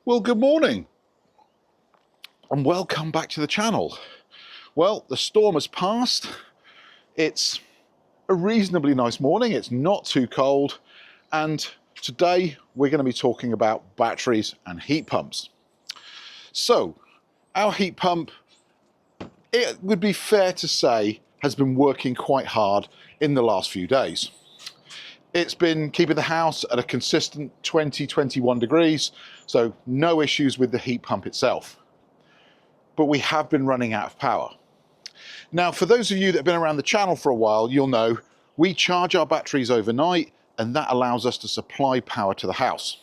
Well, good morning and welcome back to the channel. Well, the storm has passed. It's a reasonably nice morning. It's not too cold. And today we're going to be talking about batteries and heat pumps. So our heat pump, it would be fair to say, has been working quite hard in the last few days. It's been keeping the house at a consistent 20-21 degrees, so no issues with the heat pump itself. But we have been running out of power. Now, for those of you that have been around the channel for a while, you'll know we charge our batteries overnight, and that allows us to supply power to the house.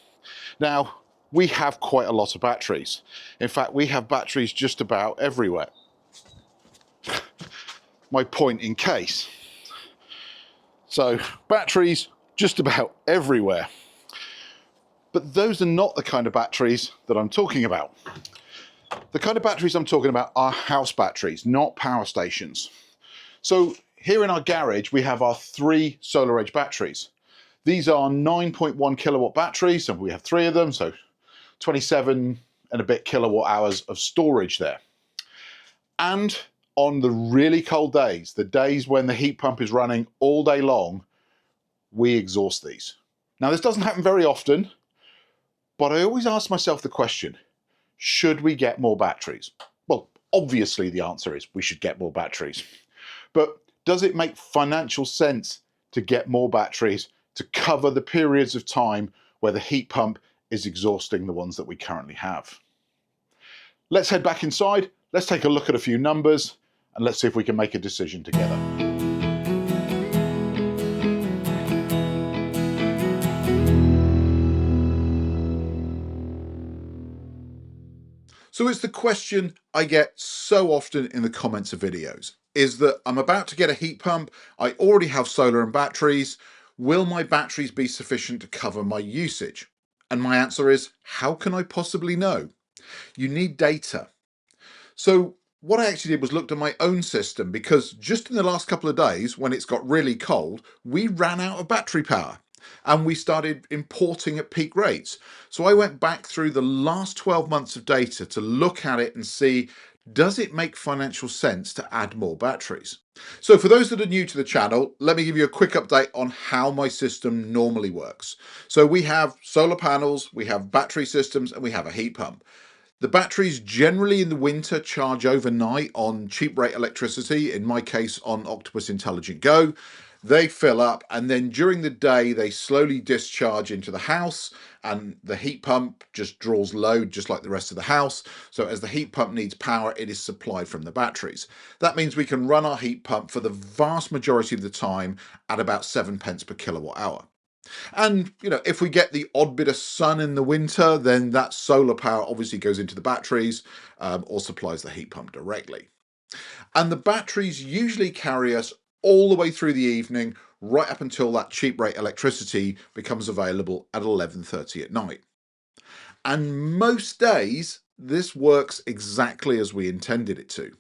Now, we have quite a lot of batteries. In fact, we have batteries just about everywhere. My point in case. So, batteries just about everywhere. But those are not the kind of batteries that I'm talking about. The kind of batteries I'm talking about are house batteries, not power stations. So here in our garage, we have our 3 SolarEdge batteries. These are 9.1 kilowatt batteries, and we have 3 of them, so 27 and a bit kilowatt hours of storage there. And on the really cold days, the days when the heat pump is running all day long, we exhaust these. Now, this doesn't happen very often, but I always ask myself the question, should we get more batteries? Well, obviously the answer is we should get more batteries. But does it make financial sense to get more batteries to cover the periods of time where the heat pump is exhausting the ones that we currently have? Let's head back inside, let's take a look at a few numbers, and let's see if we can make a decision together. So it's the question I get so often in the comments of videos, is that I'm about to get a heat pump, I already have solar and batteries, will my batteries be sufficient to cover my usage? And my answer is, how can I possibly know? You need data. So what I actually did was looked at my own system, because just in the last couple of days, when it's got really cold, we ran out of battery power. And we started importing at peak rates. So I went back through the last 12 months of data to look at it and see, does it make financial sense to add more batteries? So for those that are new to the channel, let me give you a quick update on how my system normally works. So we have solar panels, we have battery systems, and we have a heat pump. The batteries generally in the winter charge overnight on cheap rate electricity, in my case on Octopus Intelligent Go. They fill up, and then during the day they slowly discharge into the house, and the heat pump just draws load just like the rest of the house. So as the heat pump needs power, it is supplied from the batteries. That means we can run our heat pump for the vast majority of the time at about 7 pence per kilowatt hour. And, if we get the odd bit of sun in the winter, then that solar power obviously goes into the batteries or supplies the heat pump directly. And the batteries usually carry us all the way through the evening, right up until that cheap rate electricity becomes available at 11:30 at night. And most days, this works exactly as we intended it to.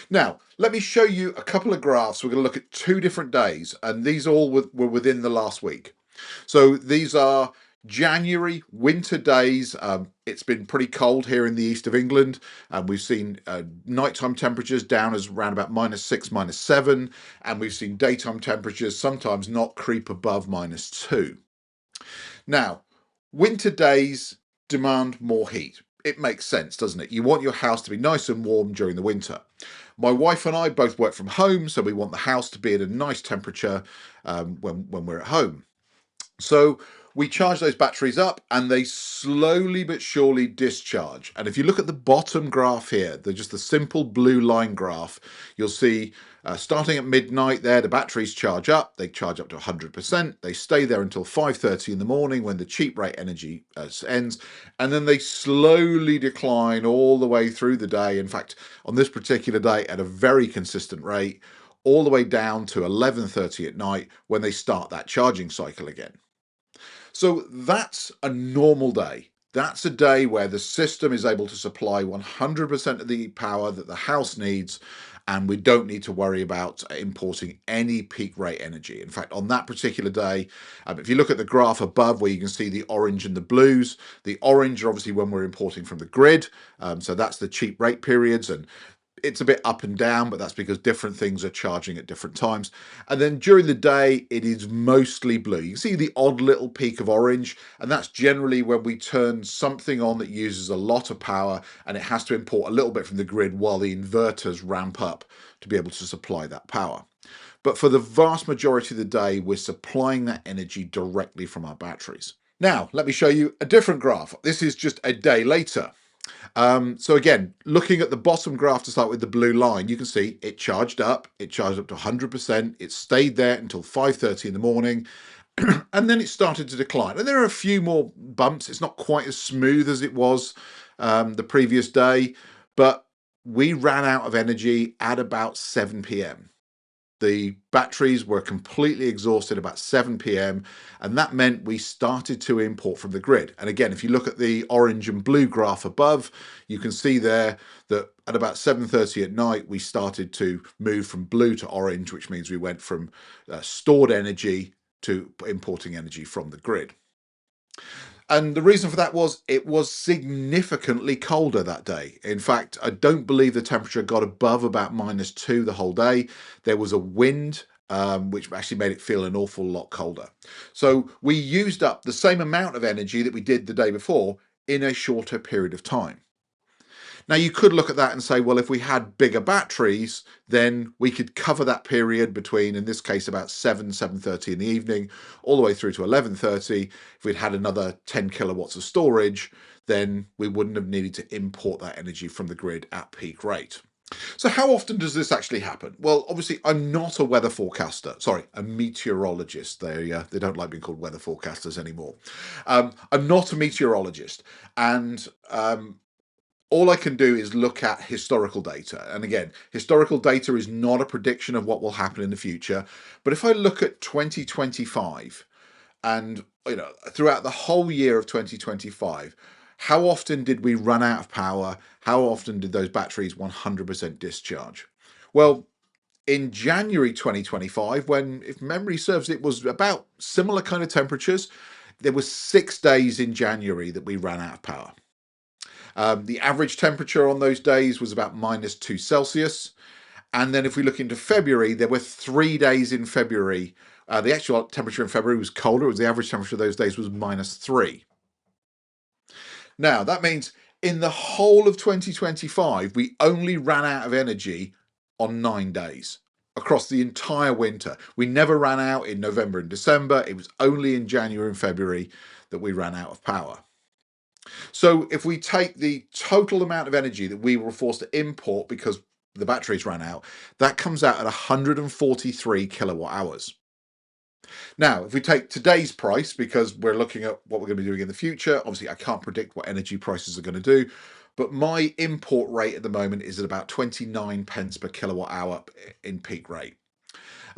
Now, let me show you a couple of graphs. We're going to look at 2 different days, and these all were within the last week. So these are January winter days. It's been pretty cold here in the east of England, and we've seen nighttime temperatures down as around about -6, -7, and we've seen daytime temperatures sometimes not creep above -2. Now, winter days demand more heat. It makes sense, doesn't it? You want your house to be nice and warm during the winter. My wife and I both work from home, so we want the house to be at a nice temperature when we're at home. So we charge those batteries up, and they slowly but surely discharge. And if you look at the bottom graph here, just the simple blue line graph, you'll see starting at midnight there, the batteries charge up. They charge up to 100%. They stay there until 5:30 in the morning when the cheap rate energy ends. And then they slowly decline all the way through the day. In fact, on this particular day, at a very consistent rate, all the way down to 11:30 at night when they start that charging cycle again. So that's a normal day. That's a day where the system is able to supply 100% of the power that the house needs, and we don't need to worry about importing any peak rate energy. In fact, on that particular day, if you look at the graph above where you can see the orange and the blues, the orange are obviously when we're importing from the grid, so that's the cheap rate periods, and it's a bit up and down, but that's because different things are charging at different times. And then during the day, it is mostly blue. You can see the odd little peak of orange, and that's generally when we turn something on that uses a lot of power and it has to import a little bit from the grid while the inverters ramp up to be able to supply that power. But for the vast majority of the day, we're supplying that energy directly from our batteries. Now, let me show you a different graph. This is just a day later. So again, looking at the bottom graph to start with the blue line, you can see it charged up to 100%. It stayed there until 5:30 in the morning, and then it started to decline. And there are a few more bumps. It's not quite as smooth as it was the previous day, but we ran out of energy at about 7 p.m. The batteries were completely exhausted about 7 p.m. and that meant we started to import from the grid. And again, if you look at the orange and blue graph above, you can see there that at about 7:30 at night, we started to move from blue to orange, which means we went from stored energy to importing energy from the grid. And the reason for that was it was significantly colder that day. In fact, I don't believe the temperature got above about -2 the whole day. There was a wind, which actually made it feel an awful lot colder. So we used up the same amount of energy that we did the day before in a shorter period of time. Now, you could look at that and say, well, if we had bigger batteries, then we could cover that period between, in this case, about 7:30 in the evening, all the way through to 11:30. If we'd had another 10 kilowatts of storage, then we wouldn't have needed to import that energy from the grid at peak rate. So how often does this actually happen? Well, obviously, I'm not a weather forecaster. Sorry, a meteorologist. They don't like being called weather forecasters anymore. I'm not a meteorologist, and all I can do is look at historical data. And again, historical data is not a prediction of what will happen in the future. But if I look at 2025 and throughout the whole year of 2025, how often did we run out of power? How often did those batteries 100% discharge? Well, in January 2025, when, if memory serves, it was about similar kind of temperatures, there were 6 days in January that we ran out of power. The average temperature on those days was about -2 Celsius. And then if we look into February, there were 3 days in February. The actual temperature in February was colder. It was the average temperature of those days was -3. Now, that means in the whole of 2025, we only ran out of energy on 9 days across the entire winter. We never ran out in November and December. It was only in January and February that we ran out of power. So if we take the total amount of energy that we were forced to import because the batteries ran out, that comes out at 143 kilowatt hours. Now, if we take today's price, because we're looking at what we're going to be doing in the future, obviously I can't predict what energy prices are going to do, but my import rate at the moment is at about 29 pence per kilowatt hour in peak rate.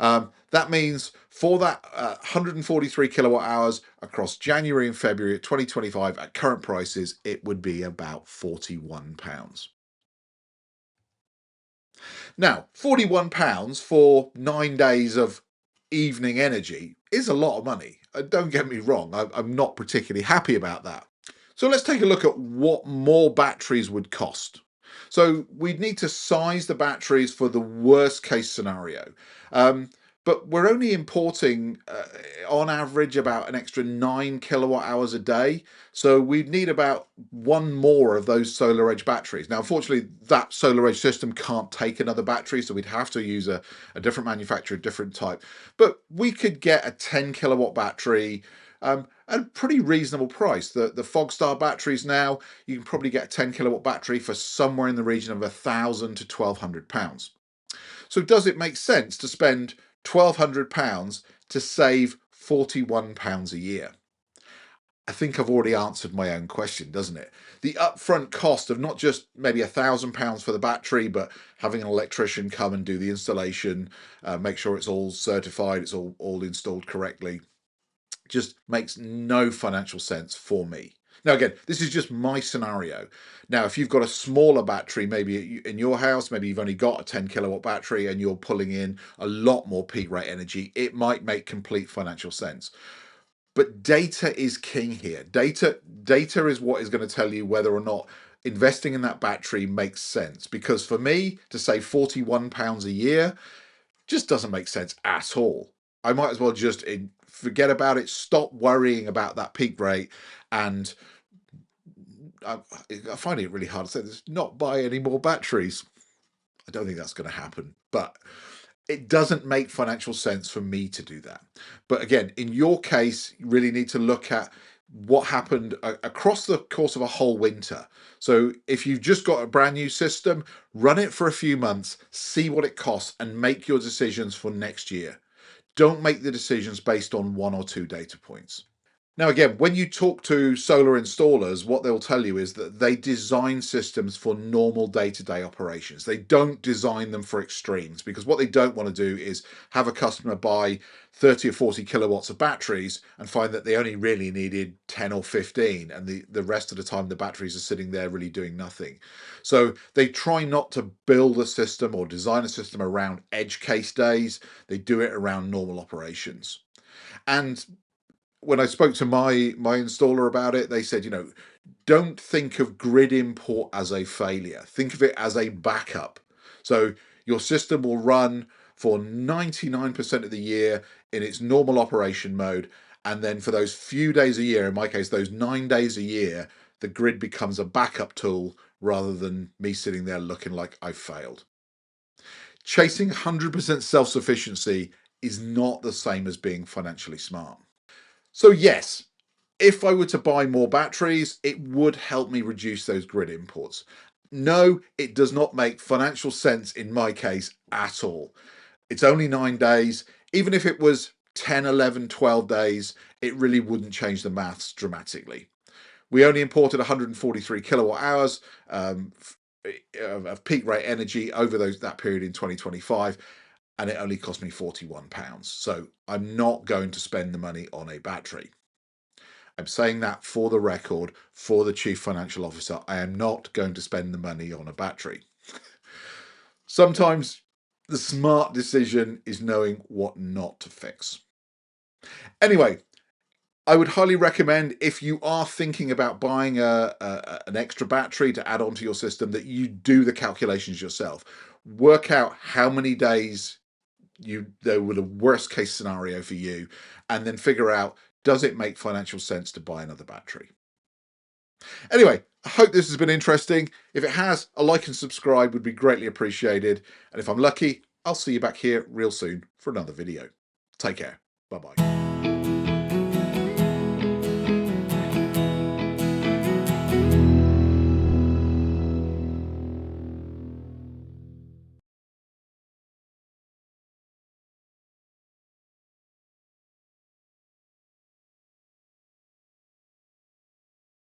That means for that 143 kilowatt hours across January and February of 2025 at current prices, it would be about £41. Now, £41 for 9 days of evening energy is a lot of money. Don't get me wrong, I'm not particularly happy about that. So let's take a look at what more batteries would cost. So we'd need to size the batteries for the worst case scenario. But we're only importing, on average, about an extra 9 kilowatt hours a day. So we'd need about one more of those solar edge batteries. Now, unfortunately, that solar edge system can't take another battery, so we'd have to use a different manufacturer, a different type. But we could get a 10 kilowatt battery at a pretty reasonable price. The Fogstar batteries now, you can probably get a 10 kilowatt battery for somewhere in the region of £1,000 to £1,200. So does it make sense to spend £1,200 to save £41 a year? I think I've already answered my own question, doesn't it? The upfront cost of not just maybe £1,000 for the battery, but having an electrician come and do the installation, make sure it's all certified, it's all installed correctly, just makes no financial sense for me. Now, again, this is just my scenario. Now, if you've got a smaller battery, maybe in your house, maybe you've only got a 10 kilowatt battery and you're pulling in a lot more peak rate energy, it might make complete financial sense. But data is king here. Data is what is going to tell you whether or not investing in that battery makes sense. Because for me to save £41 a year just doesn't make sense at all. I might as well just forget about it, stop worrying about that peak rate, and I find it really hard to say this, not buy any more batteries. I don't think that's going to happen, but it doesn't make financial sense for me to do that. But again, in your case, you really need to look at what happened across the course of a whole winter. So if you've just got a brand new system, run it for a few months, see what it costs, and make your decisions for next year. Don't make the decisions based on one or two data points. Now, again, when you talk to solar installers, what they'll tell you is that they design systems for normal day-to-day operations. They don't design them for extremes, because what they don't want to do is have a customer buy 30 or 40 kilowatts of batteries and find that they only really needed 10 or 15, and the rest of the time the batteries are sitting there really doing nothing. So they try not to build a system or design a system around edge case days. They do it around normal operations. And when I spoke to my installer about it, they said, don't think of grid import as a failure. Think of it as a backup. So your system will run for 99% of the year in its normal operation mode. And then for those few days a year, in my case, those 9 days a year, the grid becomes a backup tool rather than me sitting there looking like I've failed. Chasing 100% self-sufficiency is not the same as being financially smart. So yes, if I were to buy more batteries, it would help me reduce those grid imports. No, it does not make financial sense in my case at all. It's only 9 days. Even if it was 10, 11, 12 days, it really wouldn't change the maths dramatically. We only imported 143 kilowatt hours of peak rate energy over that period in 2025, and it only cost me £41. So I'm not going to spend the money on a battery. I'm saying that for the record, for the Chief Financial Officer. I am not going to spend the money on a battery. Sometimes the smart decision is knowing what not to fix. Anyway, I would highly recommend, if you are thinking about buying an extra battery to add onto your system, that you do the calculations yourself. Work out how many days there were the worst case scenario for you, and then figure out, does it make financial sense to buy another battery? Anyway, I hope this has been interesting. If it has, a like and subscribe would be greatly appreciated. And if I'm lucky, I'll see you back here real soon for another video. Take care. Bye-bye.